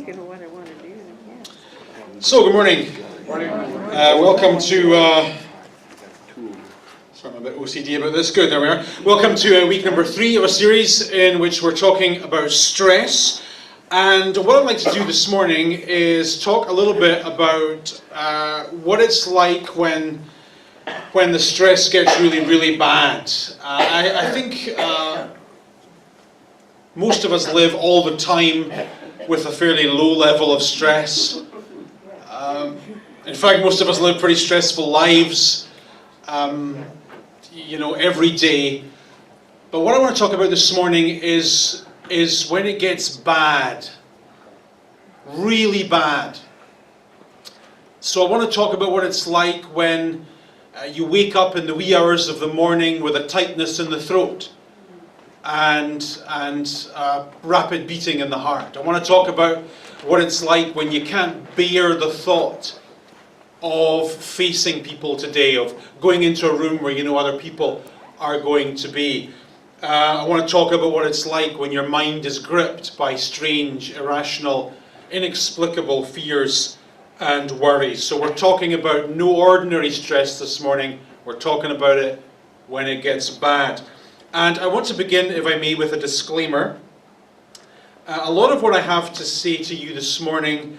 thinking of what I want to do. Yes. So, good morning. Welcome to, sorry, I'm a bit OCD about this. Good, there we are. Welcome to week number 3 of a series in which we're talking about stress. And what I'd like to do this morning is talk a little bit about what it's like when the stress gets really, really bad. I think most of us live all the time with a fairly low level of stress. In fact, most of us live pretty stressful lives, every day. But what I want to talk about this morning is when it gets bad, really bad. So I want to talk about what it's like when you wake up in the wee hours of the morning with a tightness in the throat and rapid beating in the heart. I want to talk about what it's like when you can't bear the thought of facing people today, of going into a room where you know other people are going to be. I want to talk about what it's like when your mind is gripped by strange, irrational, inexplicable fears and worries. So we're talking about no ordinary stress this morning. We're talking about it when it gets bad. And I want to begin, if I may, with a disclaimer. A lot of what I have to say to you this morning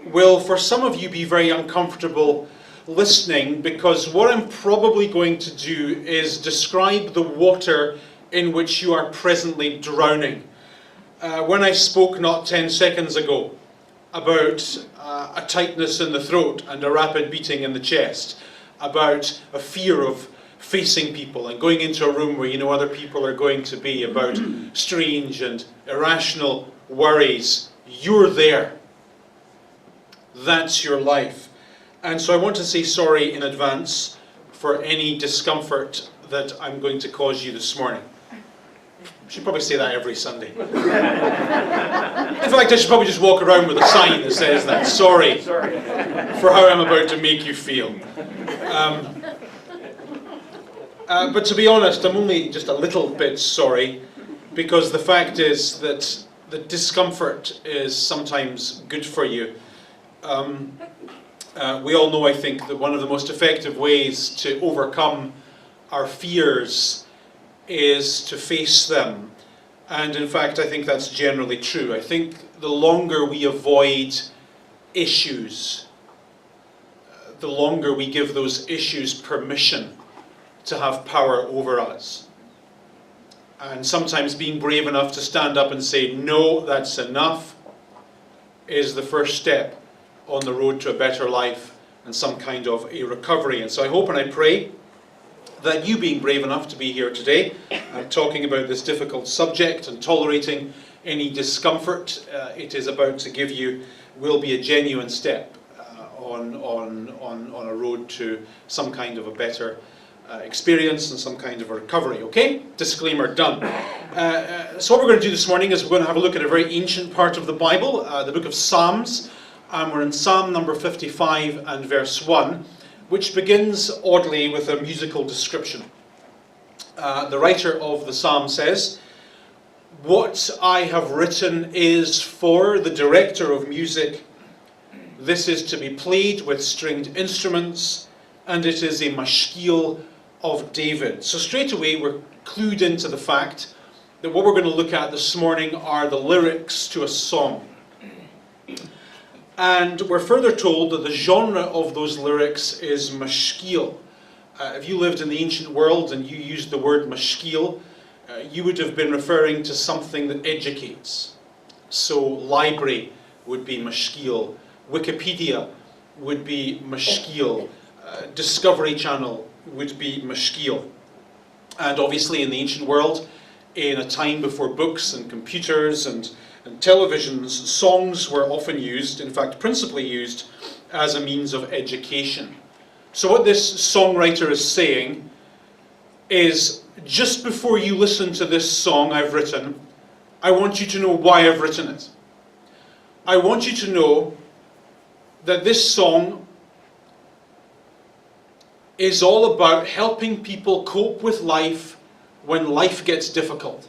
will, for some of you, be very uncomfortable listening, because what I'm probably going to do is describe the water in which you are presently drowning. When I spoke not 10 seconds ago about a tightness in the throat and a rapid beating in the chest, about a fear of facing people and going into a room where you know other people are going to be, about strange and irrational worries, you're there. That's your life. And so I want to say sorry in advance for any discomfort that I'm going to cause you this morning. I should probably say that every Sunday. In fact, I should probably just walk around with a sign that says that. Sorry for how I'm about to make you feel. But to be honest, I'm only just a little bit sorry, because the fact is that the discomfort is sometimes good for you. We all know, I think, that one of the most effective ways to overcome our fears is to face them. And in fact, I think that's generally true. I think the longer we avoid issues, the longer we give those issues permission to have power over us. And sometimes being brave enough to stand up and say, no, that's enough, is the first step on the road to a better life and some kind of a recovery. And so I hope and I pray that you, being brave enough to be here today and talking about this difficult subject and tolerating any discomfort it is about to give you, will be a genuine step on a road to some kind of a better experience and some kind of a recovery. Okay? Disclaimer done. So what we're going to do this morning is we're going to have a look at a very ancient part of the Bible, the book of Psalms. And we're in Psalm number 55 and verse 1, which begins oddly with a musical description. The writer of the psalm says, "What I have written is for the director of music. This is to be played with stringed instruments, and it is a mashkiel of David." So straight away we're clued into the fact that what we're going to look at this morning are the lyrics to a song. And we're further told that the genre of those lyrics is mashkiel. If you lived in the ancient world and you used the word mashkiel, you would have been referring to something that educates. So library would be mashkiel, Wikipedia would be mashkiel, Discovery Channel would be mashkiel. And obviously in the ancient world, in a time before books and computers and televisions, songs were often used, in fact principally used, as a means of education. So what this songwriter is saying is, just before you listen to this song I've written, I want you to know why I've written it. I want you to know that this song is all about helping people cope with life when life gets difficult.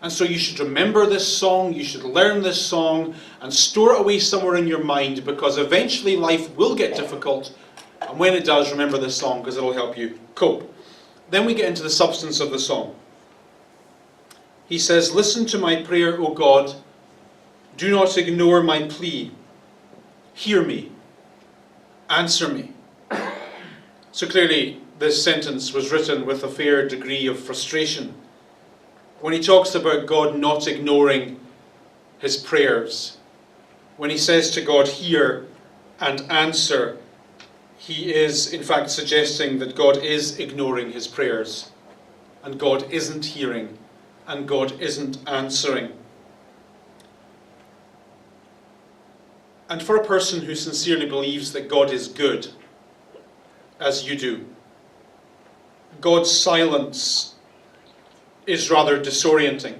And so you should remember this song, you should learn this song, and store it away somewhere in your mind, because eventually life will get difficult. And when it does, remember this song, because it'll help you cope. Then we get into the substance of the song. He says, "Listen to my prayer, O God. Do not ignore my plea. Hear me. Answer me." So clearly, this sentence was written with a fair degree of frustration. When he talks about God not ignoring his prayers, when he says to God, "Hear and answer," he is in fact suggesting that God is ignoring his prayers, and God isn't hearing, and God isn't answering. And for a person who sincerely believes that God is good, as you do, God's silence is rather disorienting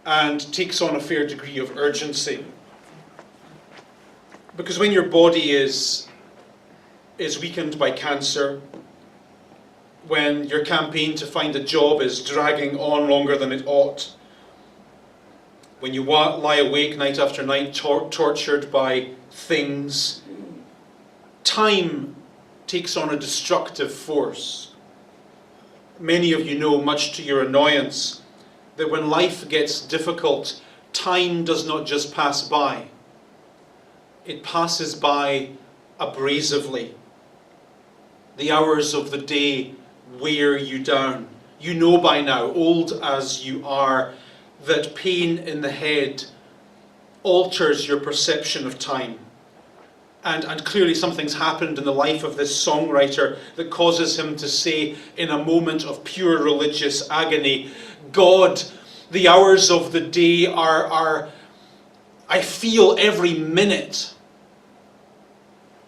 and takes on a fair degree of urgency. Because when your body is weakened by cancer, when your campaign to find a job is dragging on longer than it ought, when you lie awake night after night tortured by things, time takes on a destructive force. Many of you know, much to your annoyance, that when life gets difficult, time does not just pass by. It passes by abrasively. The hours of the day wear you down. You know by now, old as you are, that pain in the head alters your perception of time. And clearly something's happened in the life of this songwriter that causes him to say, in a moment of pure religious agony, "God, the hours of the day are I feel every minute.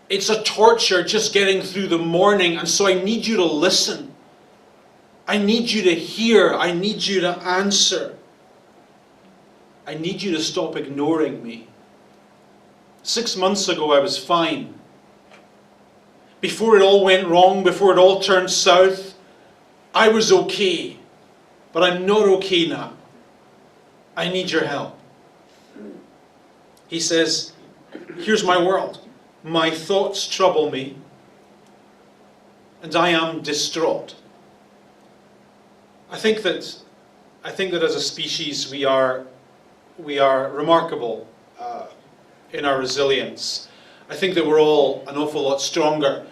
It's a torture just getting through the morning, and so I need you to listen. I need you to hear. I need you to answer. I need you to stop ignoring me. 6 months ago I was fine. Before it all went wrong, before it all turned south, I was okay. But I'm not okay now. I need your help." He says, "Here's my world. My thoughts trouble me, and I am distraught." I think that as a species we are remarkable in our resilience. I think that we're all an awful lot stronger,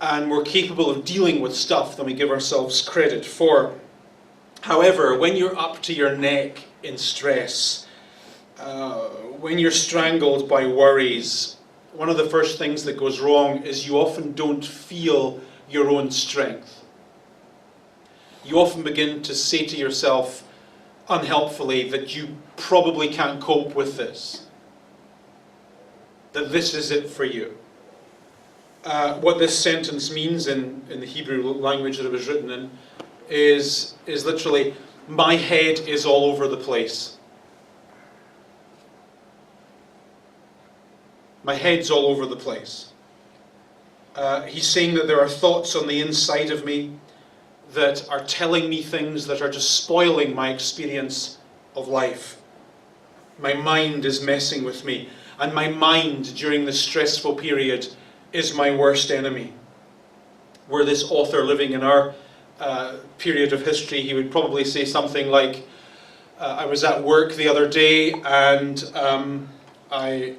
and we're capable of dealing with stuff than we give ourselves credit for. However, when you're up to your neck in stress, when you're strangled by worries, one of the first things that goes wrong is you often don't feel your own strength. You often begin to say to yourself unhelpfully that you probably can't cope with this, that this is it for you. What this sentence means in the Hebrew language that it was written in is literally, "My head is all over the place." My head's all over the place. He's saying that there are thoughts on the inside of me that are telling me things that are just spoiling my experience of life. My mind is messing with me, and my mind during this stressful period is my worst enemy. Were this author living in our period of history, he would probably say something like, "I was at work the other day, and I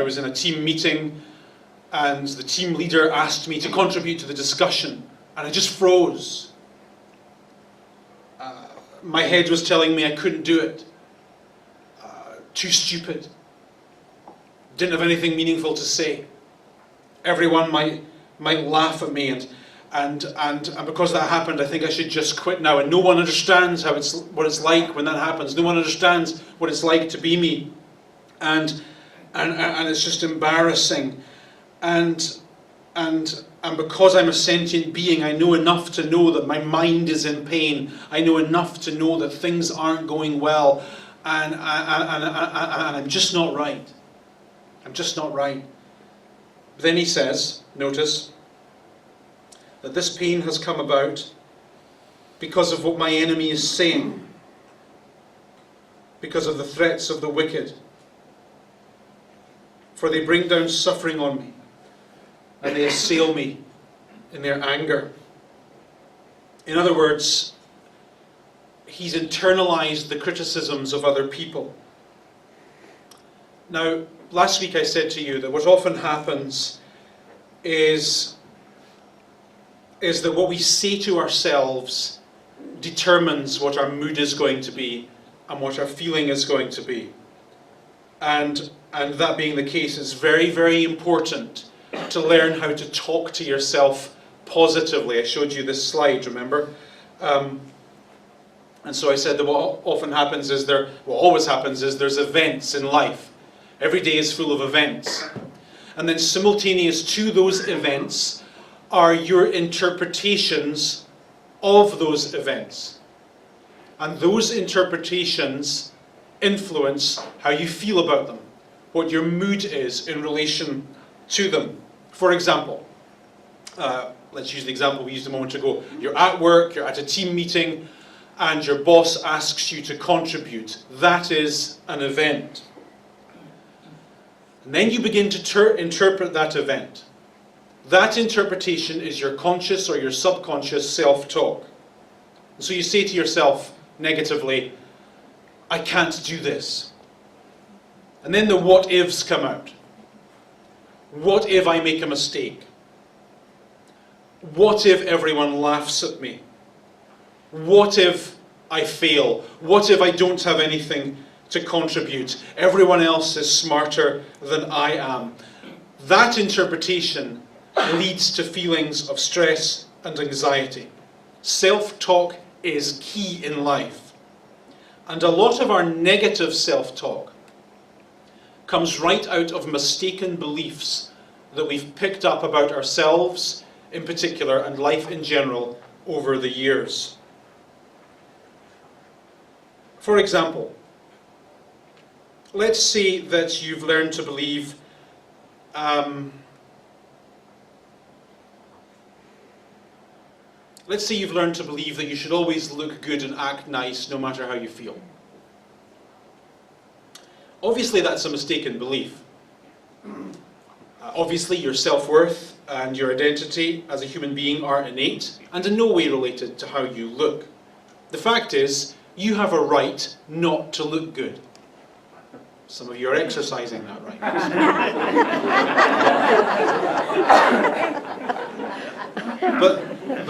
was in a team meeting, and the team leader asked me to contribute to the discussion, and I just froze. My head was telling me I couldn't do it. Too stupid. Didn't have anything meaningful to say. Everyone might laugh at me, and because that happened, I think I should just quit now. And no one understands what it's like when that happens. No one understands what it's like to be me, and it's just embarrassing. And because I'm a sentient being, I know enough to know that my mind is in pain. I know enough to know that things aren't going well, and I'm just not right. I'm just not right." But then he says, notice, that this pain has come about because of what my enemy is saying. because of the threats of the wicked. For they bring down suffering on me, and they assail me in their anger. In other words, he's internalized the criticisms of other people. Now, last week I said to you that what often happens is that what we say to ourselves determines what our mood is going to be and what our feeling is going to be. And that being the case, it's very, very important to learn how to talk to yourself positively. I showed you this slide, remember? And so I said that what often happens is what always happens is there's events in life. Every day is full of events. And then simultaneous to those events are your interpretations of those events. And those interpretations influence how you feel about them, what your mood is in relation to them. For example, let's use the example we used a moment ago. You're at work, you're at a team meeting, and your boss asks you to contribute. That is an event. And then you begin to interpret that event. That interpretation is your conscious or your subconscious self-talk. So you say to yourself negatively, I can't do this. And then the what-ifs come out. What if I make a mistake? What if everyone laughs at me? What if I fail? What if I don't have anything to contribute? Everyone else is smarter than I am. That interpretation leads to feelings of stress and anxiety. Self-talk is key in life. And a lot of our negative self-talk comes right out of mistaken beliefs that we've picked up about ourselves in particular and life in general over the years. For example, let's say that you've learned to believe that you should always look good and act nice no matter how you feel. Obviously that's a mistaken belief. Obviously your self-worth and your identity as a human being are innate and in no way related to how you look. The fact is, you have a right not to look good. Some of you are exercising that right.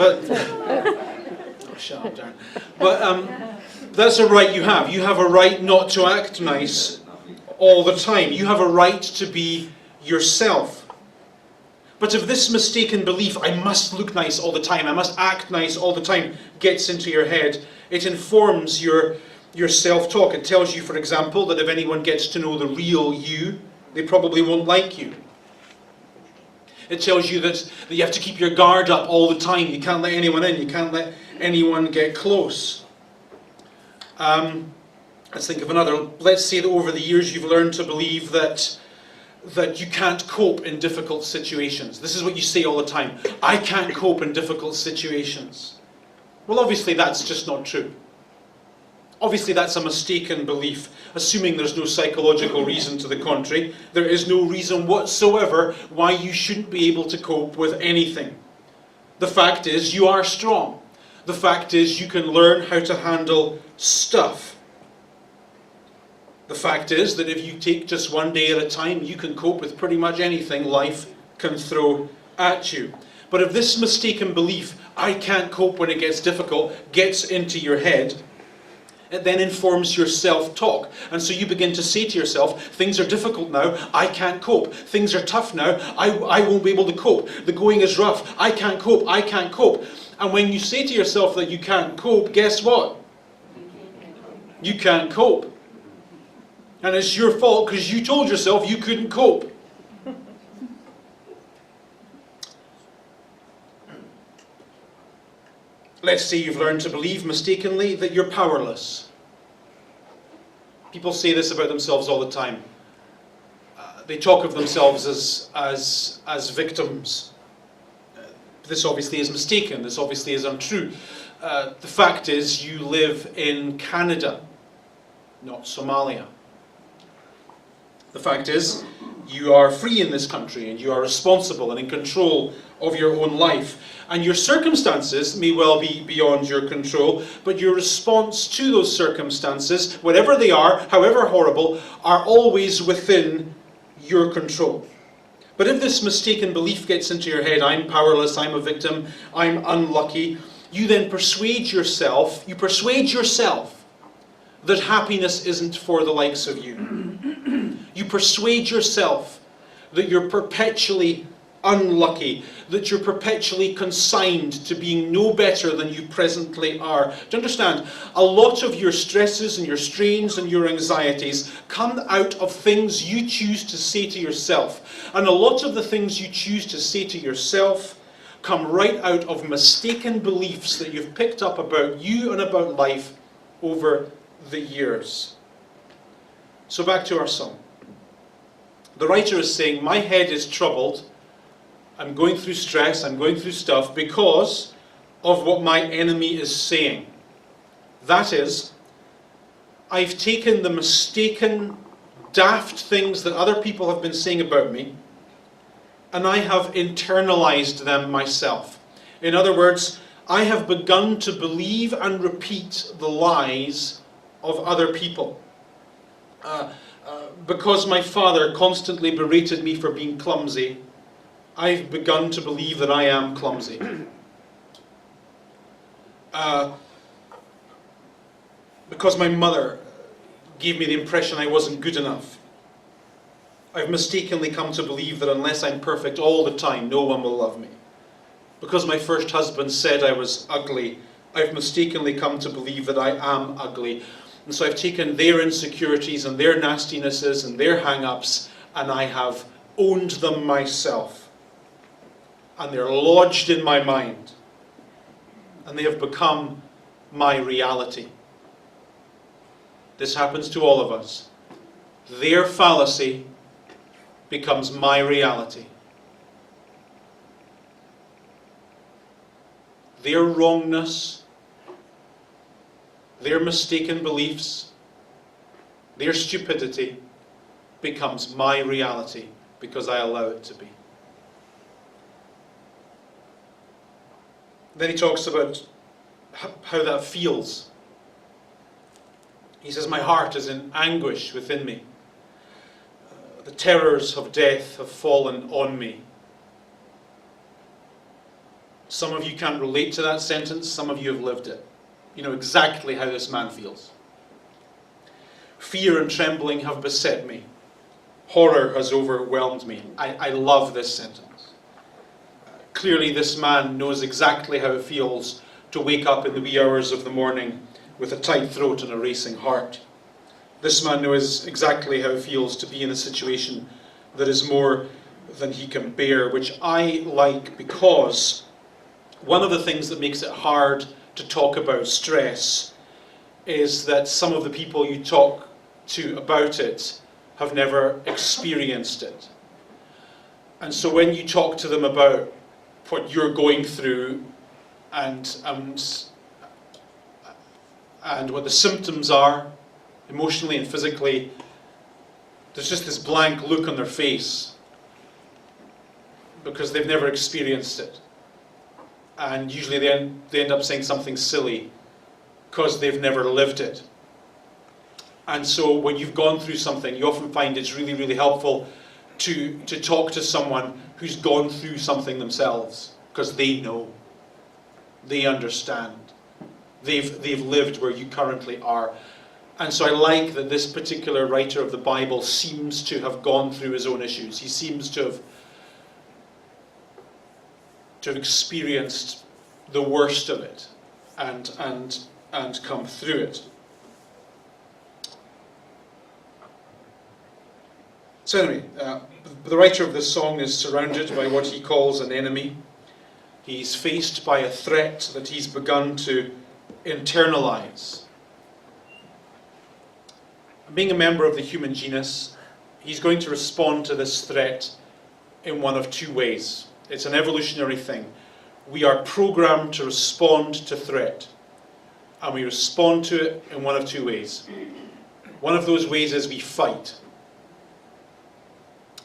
Oh, shut up, Darren. But that's a right you have. You have a right not to act nice all the time. You have a right to be yourself. But if this mistaken belief, I must look nice all the time, I must act nice all the time, gets into your head, it informs your self-talk. It tells you, for example, that if anyone gets to know the real you, they probably won't like you. It tells you that you have to keep your guard up all the time. You can't let anyone in. You can't let anyone get close. Let's think of another. Let's say that over the years you've learned to believe that you can't cope in difficult situations. This is what you say all the time. I can't cope in difficult situations. Well, obviously that's just not true. Obviously that's a mistaken belief, assuming there's no psychological reason to the contrary. There is no reason whatsoever why you shouldn't be able to cope with anything. The fact is, you are strong. The fact is, you can learn how to handle stuff. The fact is that if you take just one day at a time, you can cope with pretty much anything life can throw at you. But if this mistaken belief, I can't cope when it gets difficult, gets into your head, it then informs your self-talk. And so you begin to say to yourself, things are difficult now, I can't cope. Things are tough now, I won't be able to cope. The going is rough, I can't cope, I can't cope. And when you say to yourself that you can't cope, guess what? You can't cope. And it's your fault because you told yourself you couldn't cope. Let's say you've learned to believe mistakenly that you're powerless. People say this about themselves all the time. They talk of themselves as victims. This obviously is mistaken. This obviously is untrue. The fact is, you live in Canada. not Somalia. The fact is, you are free in this country and you are responsible and in control of your own life. And your circumstances may well be beyond your control, but your response to those circumstances, whatever they are, however horrible, are always within your control. But if this mistaken belief gets into your head, I'm powerless, I'm a victim, I'm unlucky, you then persuade yourself that happiness isn't for the likes of you. You persuade yourself that you're perpetually unlucky, that you're perpetually consigned to being no better than you presently are. Do you understand? A lot of your stresses and your strains and your anxieties come out of things you choose to say to yourself. And a lot of the things you choose to say to yourself come right out of mistaken beliefs that you've picked up about you and about life over the years. So back to our song. The writer is saying, my head is troubled, I'm going through stress, I'm going through stuff because of what my enemy is saying. That is, I've taken the mistaken, daft things that other people have been saying about me, and I have internalized them myself. In other words, I have begun to believe and repeat the lies of other people. Because my father constantly berated me for being clumsy, I've begun to believe that I am clumsy. Because my mother gave me the impression I wasn't good enough, I've mistakenly come to believe that unless I'm perfect all the time, no one will love me. Because my first husband said I was ugly, I've mistakenly come to believe that I am ugly. And so I've taken their insecurities and their nastinesses and their hang-ups, and I have owned them myself. And they're lodged in my mind. And they have become my reality. This happens to all of us. Their fallacy becomes my reality. Their wrongness, their mistaken beliefs, their stupidity becomes my reality because I allow it to be. Then he talks about how that feels. He says, my heart is in anguish within me. The terrors of death have fallen on me. Some of you can't relate to that sentence, some of you have lived it. You know exactly how this man feels. Fear and trembling have beset me. Horror has overwhelmed me. I love this sentence. Clearly this man knows exactly how it feels to wake up in the wee hours of the morning with a tight throat and a racing heart. This man knows exactly how it feels to be in a situation that is more than he can bear, which I like because one of the things that makes it hard to talk about stress is that some of the people you talk to about it have never experienced it. And so when you talk to them about what you're going through and what the symptoms are, emotionally and physically, there's just this blank look on their face because they've never experienced it. And usually they end up saying something silly because they've never lived it. And so when you've gone through something, you often find it's really, really helpful to talk to someone who's gone through something themselves, because they know, they understand, they've lived where you currently are. And so I like that this particular writer of the Bible seems to have gone through his own issues. He seems to have experienced the worst of it and come through it. So anyway, the writer of this song is surrounded by what he calls an enemy. He's faced by a threat that he's begun to internalize. Being a member of the human genus, he's going to respond to this threat in one of two ways. It's an evolutionary thing. We are programmed to respond to threat, and we respond to it in one of two ways. One of those ways is we fight.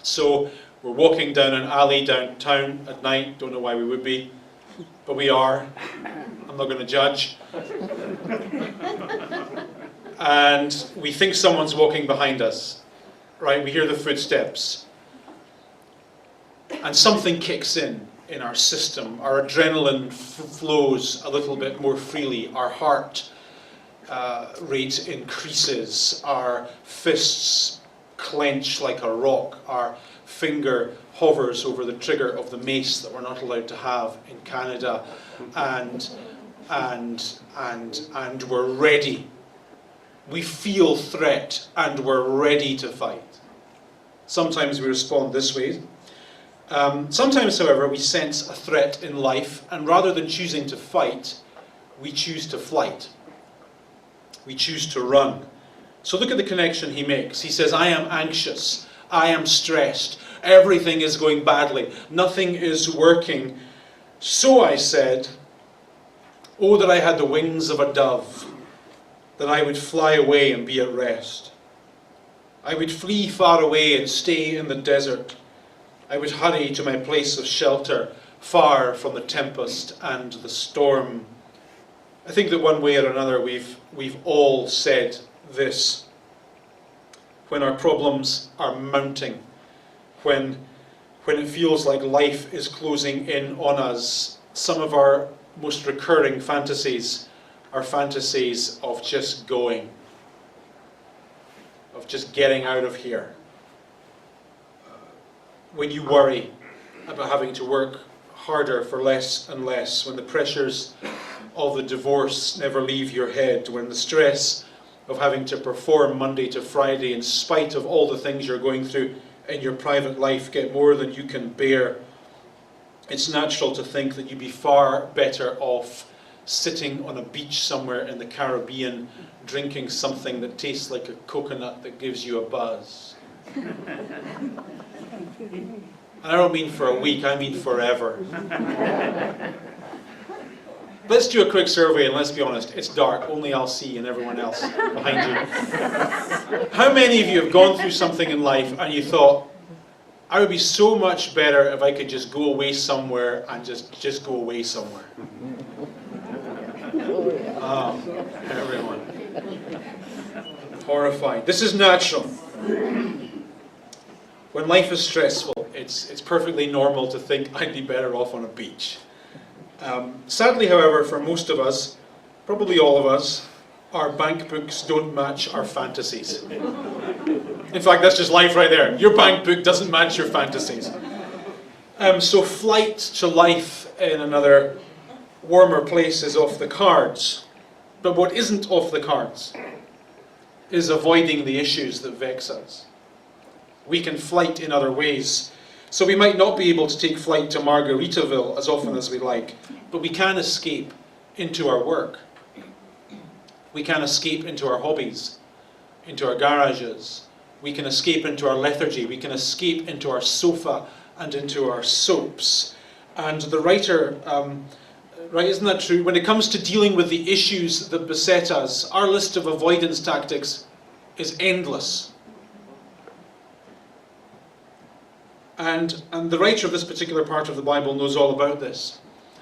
So we're walking down an alley downtown at night, don't know why we would be, but we are. I'm not going to judge. And we think someone's walking behind us, right? We hear the footsteps. And something kicks in our system. Our adrenaline flows a little bit more freely. Our heart rate increases. Our fists clench like a rock. Our finger hovers over the trigger of the mace that we're not allowed to have in Canada. And we're ready. We feel threat and we're ready to fight. Sometimes we respond this way. Sometimes, however, we sense a threat in life, and rather than choosing to fight, we choose to flight. We choose to run. So look at the connection he makes. He says, I am anxious, I am stressed, everything is going badly, nothing is working. So I said, oh, that I had the wings of a dove, that I would fly away and be at rest. I would flee far away and stay in the desert. I would hurry to my place of shelter, far from the tempest and the storm. I think that one way or another we've all said this. When our problems are mounting, when it feels like life is closing in on us, some of our most recurring fantasies are fantasies of just going, of just getting out of here. When you worry about having to work harder for less and less, when the pressures of the divorce never leave your head, when the stress of having to perform Monday to Friday in spite of all the things you're going through in your private life get more than you can bear, it's natural to think that you'd be far better off sitting on a beach somewhere in the Caribbean, drinking something that tastes like a coconut that gives you a buzz. And I don't mean for a week, I mean forever. Let's do a quick survey and let's be honest, it's dark, only I'll see and everyone else behind you. How many of you have gone through something in life and you thought, I would be so much better if I could just go away somewhere and just go away somewhere? Oh, everyone. Horrified. This is natural. When life is stressful, it's perfectly normal to think I'd be better off on a beach. Sadly, however, for most of us, probably all of us, our bank books don't match our fantasies. In fact, that's just life right there. Your bank book doesn't match your fantasies. So flight to life in another warmer place is off the cards. But what isn't off the cards is avoiding the issues that vex us. We can flight in other ways. So we might not be able to take flight to Margaritaville as often as we like, but we can escape into our work. We can escape into our hobbies, into our garages. We can escape into our lethargy. We can escape into our sofa and into our soaps. And the writer, right, isn't that true? When it comes to dealing with the issues that beset us, our list of avoidance tactics is endless. And the writer of this particular part of the Bible knows all about this.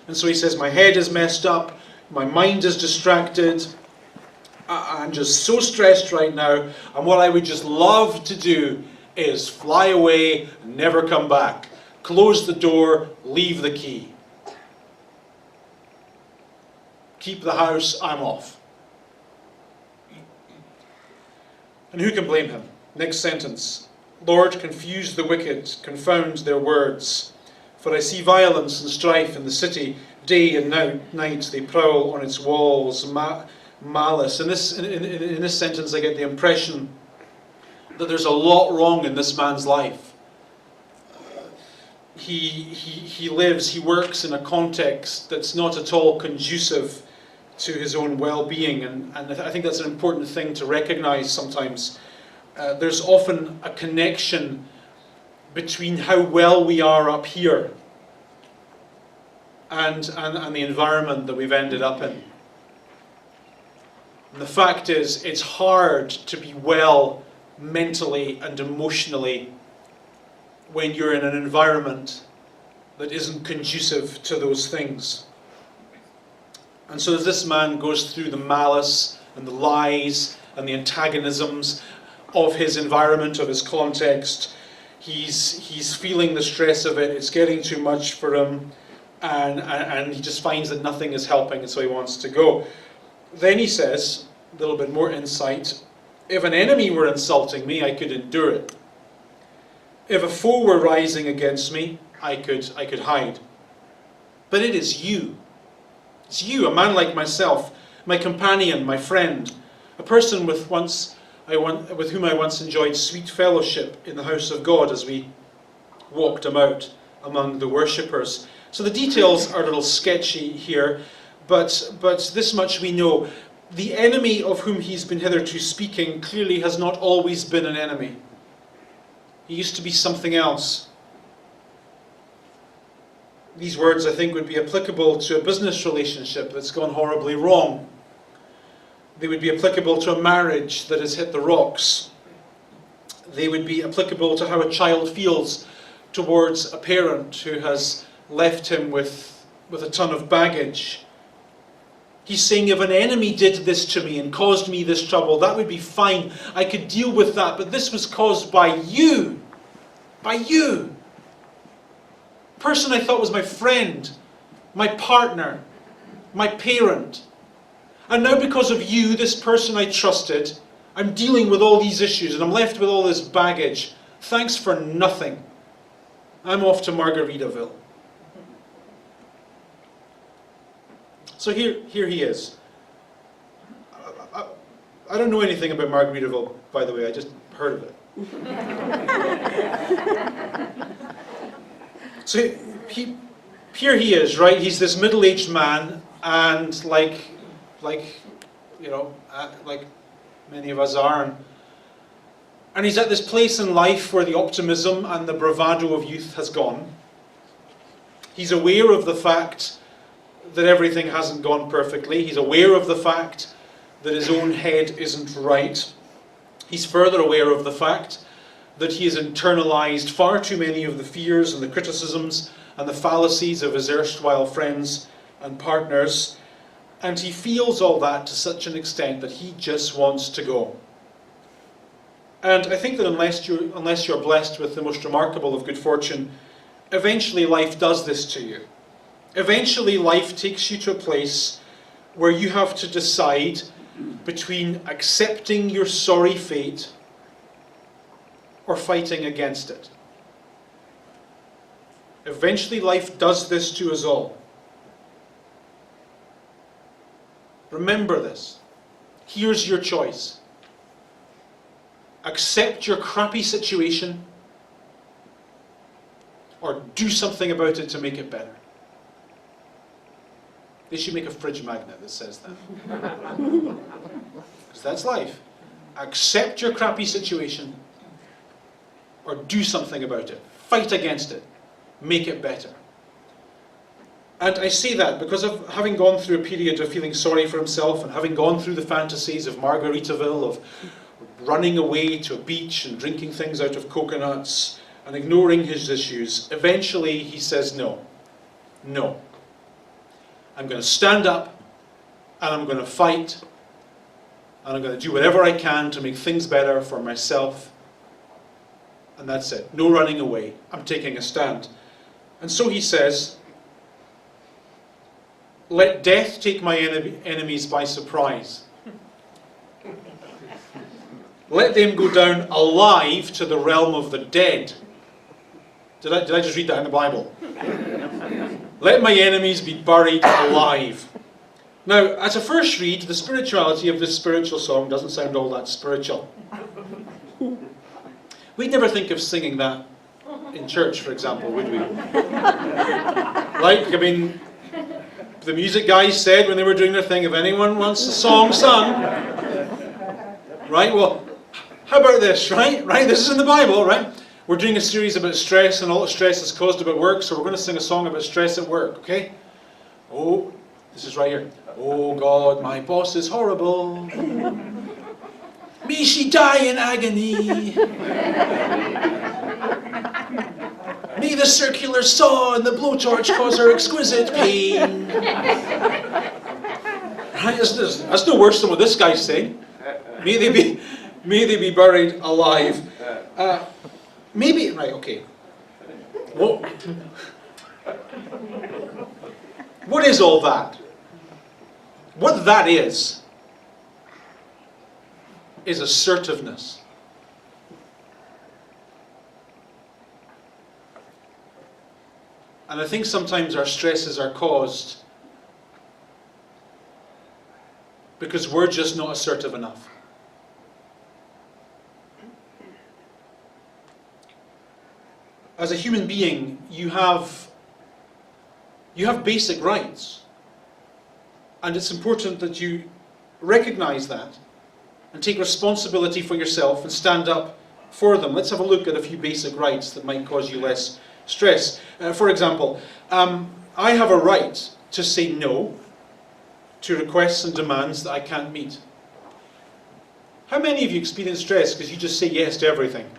And so he says, my head is messed up, my mind is distracted, I'm just so stressed right now, and what I would just love to do is fly away and never come back. Close the door, leave the key. Keep the house, I'm off. And who can blame him? Next sentence. Lord, confuse the wicked, confound their words. For I see violence and strife in the city. Day and night they prowl on its walls, malice. In this sentence I get the impression that there's a lot wrong in this man's life. He lives, he works in a context that's not at all conducive to his own well-being. And I think that's an important thing to recognize sometimes. There's often a connection between how well we are up here and the environment that we've ended up in. And the fact is, it's hard to be well mentally and emotionally when you're in an environment that isn't conducive to those things. And so as this man goes through the malice and the lies and the antagonisms of his environment, of his context, he's feeling the stress of it. It's getting too much for him, and he just finds that nothing is helping, and so he wants to go. Then he says, a little bit more insight, if an enemy were insulting me, I could endure it. If a foe were rising against me, I could hide. But it is you. It's you, a man like myself, my companion, my friend, a person with whom I once enjoyed sweet fellowship in the house of God as we walked about among the worshippers. So the details are a little sketchy here, but this much we know. The enemy of whom he's been hitherto speaking clearly has not always been an enemy. He used to be something else. These words, I think, would be applicable to a business relationship that's gone horribly wrong. They would be applicable to a marriage that has hit the rocks. They would be applicable to how a child feels towards a parent who has left him with a ton of baggage. He's saying, if an enemy did this to me and caused me this trouble, that would be fine. I could deal with that, but this was caused by you. By you. Person I thought was my friend, my partner, my parent. And now because of you, this person I trusted, I'm dealing with all these issues and I'm left with all this baggage. Thanks for nothing. I'm off to Margaritaville. So here he is. I don't know anything about Margaritaville, by the way, I just heard of it. So here he is, right? He's this middle-aged man, and like many of us are, and he's at this place in life where the optimism and the bravado of youth has gone. He's aware of the fact that everything hasn't gone perfectly. He's aware of the fact that his own head isn't right. He's further aware of the fact that he has internalized far too many of the fears and the criticisms and the fallacies of his erstwhile friends and partners. And he feels all that to such an extent that he just wants to go. And I think that unless you're blessed with the most remarkable of good fortune, eventually life does this to you. Eventually life takes you to a place where you have to decide between accepting your sorry fate or fighting against it. Eventually life does this to us all. Remember this. Here's your choice. Accept your crappy situation or do something about it to make it better. They should make a fridge magnet that says that. Because that's life. Accept your crappy situation or do something about it. Fight against it. Make it better. And I say that because of having gone through a period of feeling sorry for himself and having gone through the fantasies of Margaritaville, of running away to a beach and drinking things out of coconuts and ignoring his issues. Eventually he says no. No. I'm going to stand up and I'm going to fight and I'm going to do whatever I can to make things better for myself. And that's it. No running away. I'm taking a stand. And so he says, let death take my enemies by surprise. Let them go down alive to the realm of the dead. Did I just read that in the Bible? Let my enemies be buried alive. Now, at a first read, the spirituality of this spiritual song doesn't sound all that spiritual. We'd never think of singing that in church, for example, would we? Like, I mean, the music guys said when they were doing their thing, if anyone wants a song sung, right, well, how about this, right? This is in the Bible, right? We're doing a series about stress and all the stress that's caused about work, so we're going to sing a song about stress at work, okay? Oh, this is right here. Oh God, my boss is horrible. May she die in agony. May the circular saw and the blowtorch cause her exquisite pain. Right? That's no worse than what this guy's saying. May they be buried alive. Maybe, right, okay. What is all that? What that is assertiveness. And I think sometimes our stresses are caused because we're just not assertive enough. As a human being, you have basic rights. And it's important that you recognize that and take responsibility for yourself and stand up for them. Let's have a look at a few basic rights that might cause you less stress. For example, I have a right to say no to requests and demands that I can't meet. How many of you experience stress because you just say yes to everything?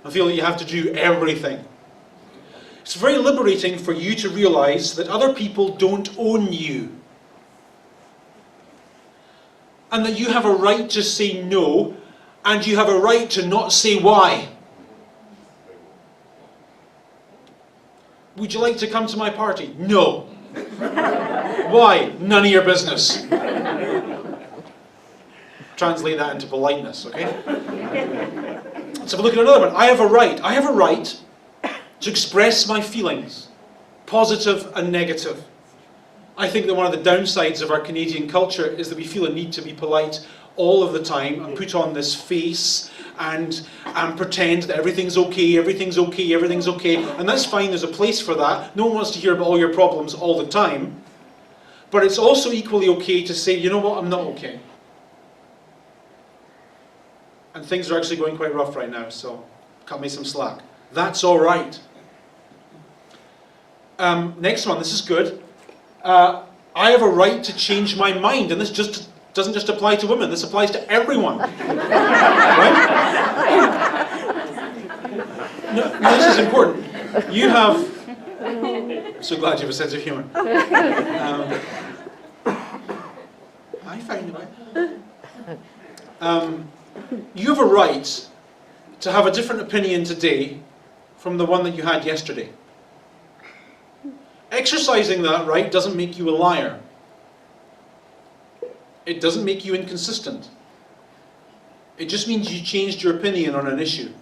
I feel that you have to do everything. It's very liberating for you to realize that other people don't own you. And that you have a right to say no, and you have a right to not say why. Would you like to come to my party? No. Why? None of your business. Translate that into politeness, okay? Let's have a look at another one. I have a right to express my feelings, positive and negative. I think that one of the downsides of our Canadian culture is that we feel a need to be polite all of the time and put on this face and pretend that everything's okay, everything's okay, everything's okay. And that's fine, there's a place for that. No one wants to hear about all your problems all the time. But it's also equally okay to say, you know what, I'm not okay. And things are actually going quite rough right now, so cut me some slack. That's all right. Next one, this is good. I have a right to change my mind, and this doesn't just apply to women, this applies to everyone. Right? No, this is important. You have... I'm so glad you have a sense of humor. I find a way. You have a right to have a different opinion today from the one that you had yesterday. Exercising that right doesn't make you a liar. It doesn't make you inconsistent. It just means you changed your opinion on an issue.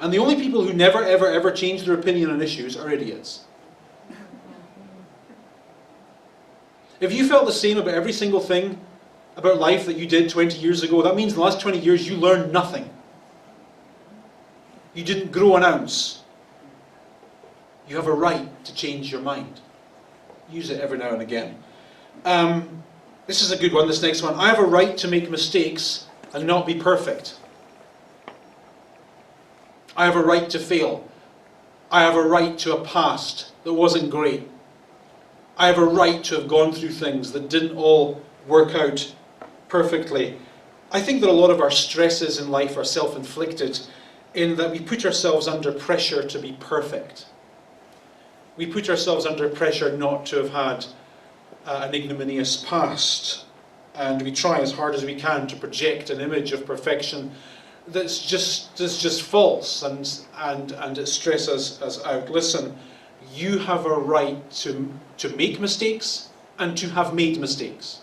And the only people who never, ever, ever change their opinion on issues are idiots. If you felt the same about every single thing about life that you did 20 years ago, that means in the last 20 years you learned nothing. You didn't grow an ounce. You have a right to change your mind. Use it every now and again. This is a good one, this next one. I have a right to make mistakes and not be perfect. I have a right to fail. I have a right to a past that wasn't great. I have a right to have gone through things that didn't all work out perfectly. I think that a lot of our stresses in life are self-inflicted in that we put ourselves under pressure to be perfect. We put ourselves under pressure not to have had an ignominious past, and we try as hard as we can to project an image of perfection that's just false, and it stresses us out. Listen, you have a right to make mistakes and to have made mistakes.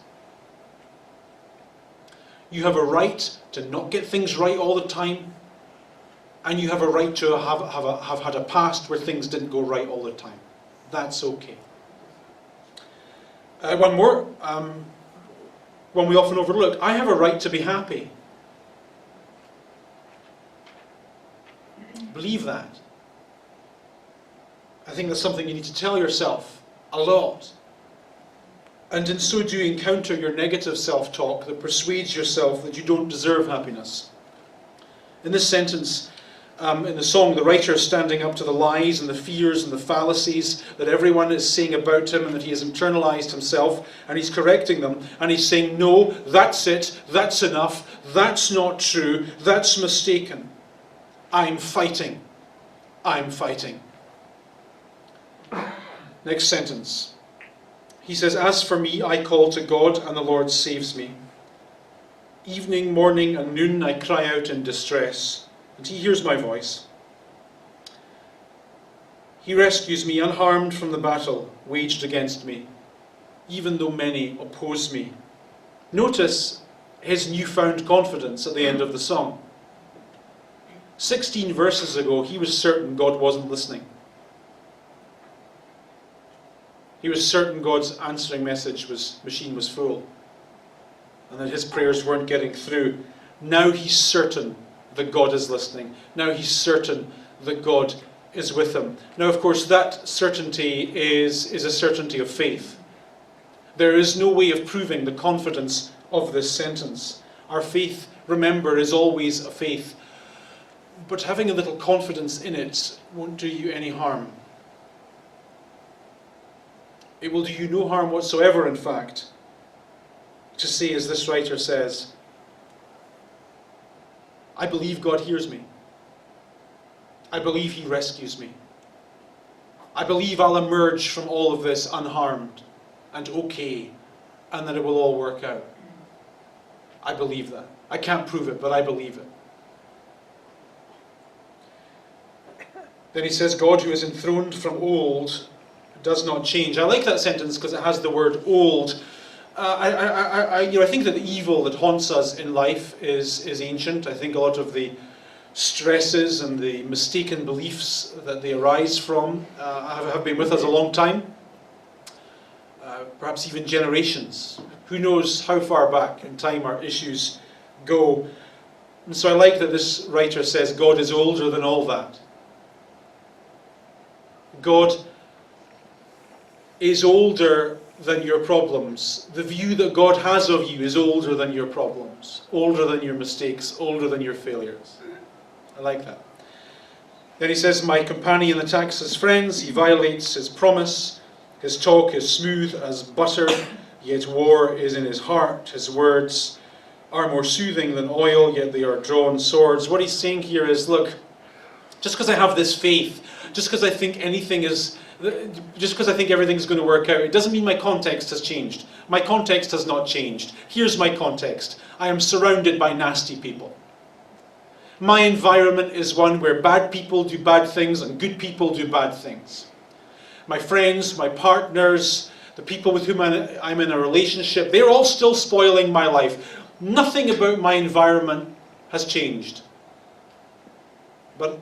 You have a right to not get things right all the time, and you have a right to have had a past where things didn't go right all the time. That's okay. One more, one we often overlook. I have a right to be happy. Believe that. I think that's something you need to tell yourself a lot. And in so doing, counter your negative self-talk that persuades yourself that you don't deserve happiness. In this sentence, In the song, the writer is standing up to the lies and the fears and the fallacies that everyone is saying about him and that he has internalized himself, and he's correcting them, and he's saying, no, that's it, that's enough, that's not true, that's mistaken. I'm fighting. I'm fighting. Next sentence. He says, as for me, I call to God, and the Lord saves me. Evening, morning, and noon I cry out in distress, and he hears my voice. He rescues me unharmed from the battle waged against me, even though many oppose me. Notice his newfound confidence at the end of the song. 16 verses ago, he was certain God wasn't listening. He was certain God's answering machine was full, and that his prayers weren't getting through. Now he's certain that God is listening. Now he's certain that God is with him. Now, of course, that certainty is a certainty of faith. There is no way of proving the confidence of this sentence. Our faith, remember, is always a faith. But having a little confidence in it won't do you any harm. It will do you no harm whatsoever, in fact, to say, as this writer says, I believe God hears me. I believe he rescues me. I believe I'll emerge from all of this unharmed and okay, and that it will all work out. I believe that. I can't prove it, but I believe it. Then he says, God who is enthroned from old does not change. I like that sentence because it has the word old. I think that the evil that haunts us in life is ancient. I think a lot of the stresses and the mistaken beliefs that they arise from have been with us a long time. Perhaps even generations. Who knows how far back in time our issues go. And so I like that this writer says God is older than all that. God is older than your problems. The view that God has of you is older than your problems, older than your mistakes, older than your failures. I like that. Then he says, my companion attacks his friends, he violates his promise, his talk is smooth as butter, yet war is in his heart. His words are more soothing than oil, yet they are drawn swords. What he's saying here is, look, just because I have this faith, just because I think everything's going to work out, it doesn't mean my context has changed. My context has not changed. Here's my context. I am surrounded by nasty people. My environment is one where bad people do bad things and good people do bad things. My friends, my partners, the people with whom I'm in a relationship, they're all still spoiling my life. Nothing about my environment has changed. But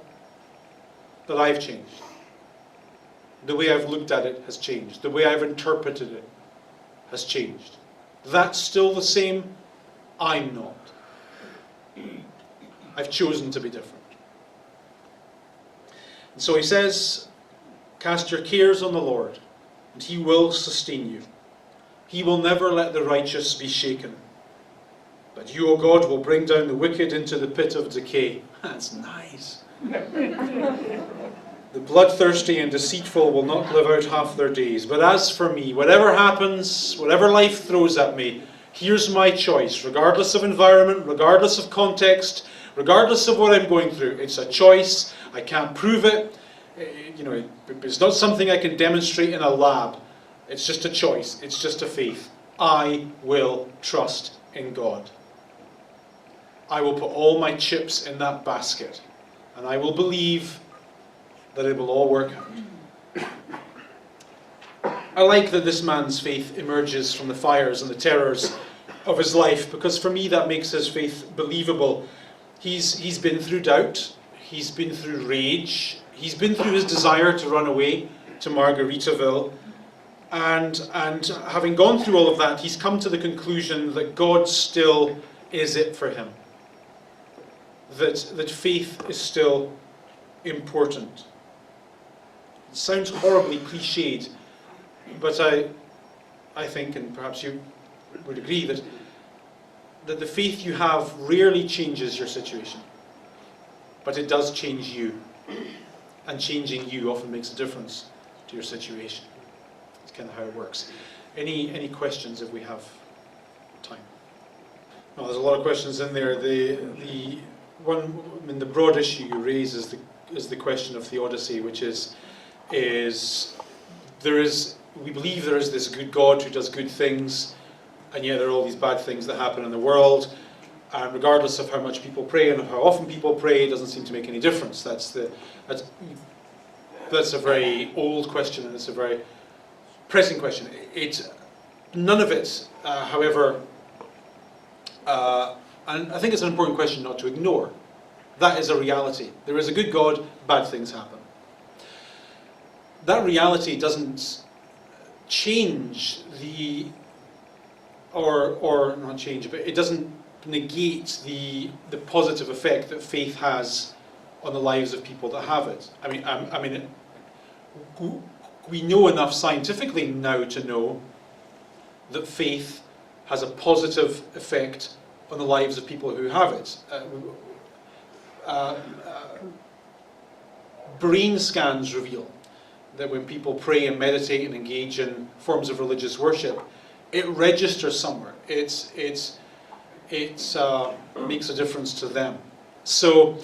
I've changed. The way I've looked at it has changed. The way I've interpreted it has changed. That's still the same. I'm not. I've chosen to be different. And so he says, cast your cares on the Lord, and he will sustain you. He will never let the righteous be shaken. But you, O God, will bring down the wicked into the pit of decay. That's nice. The bloodthirsty and deceitful will not live out half their days. But as for me, whatever happens, whatever life throws at me, here's my choice, regardless of environment, regardless of context, regardless of what I'm going through. It's a choice. I can't prove it. It's not something I can demonstrate in a lab. It's just a choice. It's just a faith. I will trust in God. I will put all my chips in that basket, and I will believe that it will all work out. I like that this man's faith emerges from the fires and the terrors of his life, because for me that makes his faith believable. He's been through doubt, he's been through rage, he's been through his desire to run away to Margaritaville, and having gone through all of that, he's come to the conclusion that God still is it for him. That faith is still important. It sounds horribly cliched, but I think, and perhaps you would agree, that the faith you have rarely changes your situation. but it does change you. And changing you often makes a difference to your situation. That's kind of how it works. Any questions if we have time? Well, there's a lot of questions in there. The one, I mean, the broad issue you raise is the question of theodicy, which is we believe there is this good God who does good things, and yet there are all these bad things that happen in the world. And regardless of how much people pray and how often people pray, it doesn't seem to make any difference. That's a very old question, and it's a very pressing question. None of it, however, and I think it's an important question not to ignore. That is a reality. There is a good God, bad things happen. That reality doesn't change or not change, but it doesn't negate the positive effect that faith has on the lives of people that have it. I mean, we know enough scientifically now to know that faith has a positive effect on the lives of people who have it. Brain scans reveal that when people pray and meditate and engage in forms of religious worship, it registers somewhere. It makes a difference to them. So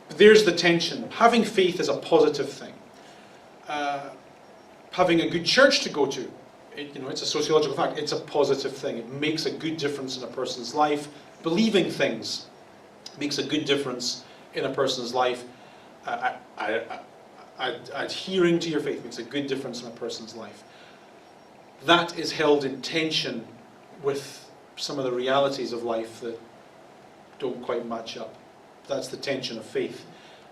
there's the tension. Having faith is a positive thing. Having a good church to go to, it's a sociological fact. It's a positive thing. It makes a good difference in a person's life. Believing things makes a good difference in a person's life. Adhering to your faith makes a good difference in a person's life. That is held in tension with some of the realities of life that don't quite match up. That's the tension of faith.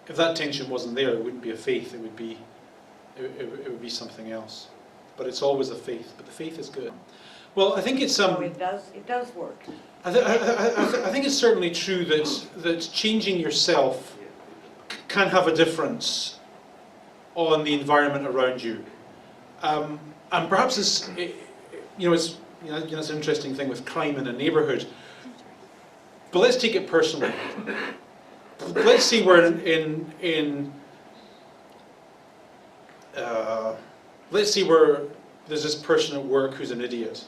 If that tension wasn't there, it wouldn't be a faith. It would be something else. But it's always a faith. But the faith is good. Well, I think it's So it does work. I think it's certainly true that changing yourself can have a difference on the environment around you, and perhaps it's an interesting thing with crime in a neighbourhood. But let's take it personally. Let's say we're let's see where there's this person at work who's an idiot.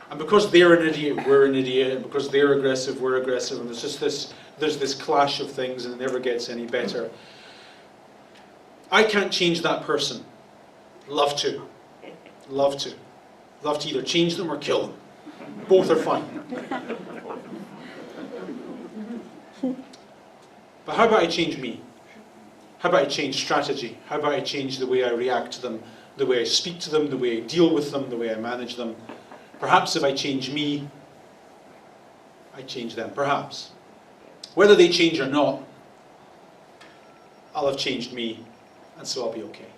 And because they're an idiot, we're an idiot. And because they're aggressive, we're aggressive. And there's this clash of things, and it never gets any better. I can't change that person. Love to. Love to. Love to either change them or kill them. Both are fine. But how about I change me? How about I change strategy? How about I change the way I react to them, the way I speak to them, the way I deal with them, the way I manage them? Perhaps if I change me, I change them. Perhaps. Whether they change or not, I'll have changed me, and so I'll be okay.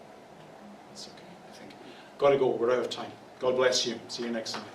That's okay, I think. Got to go. We're out of time. God bless you. See you next time.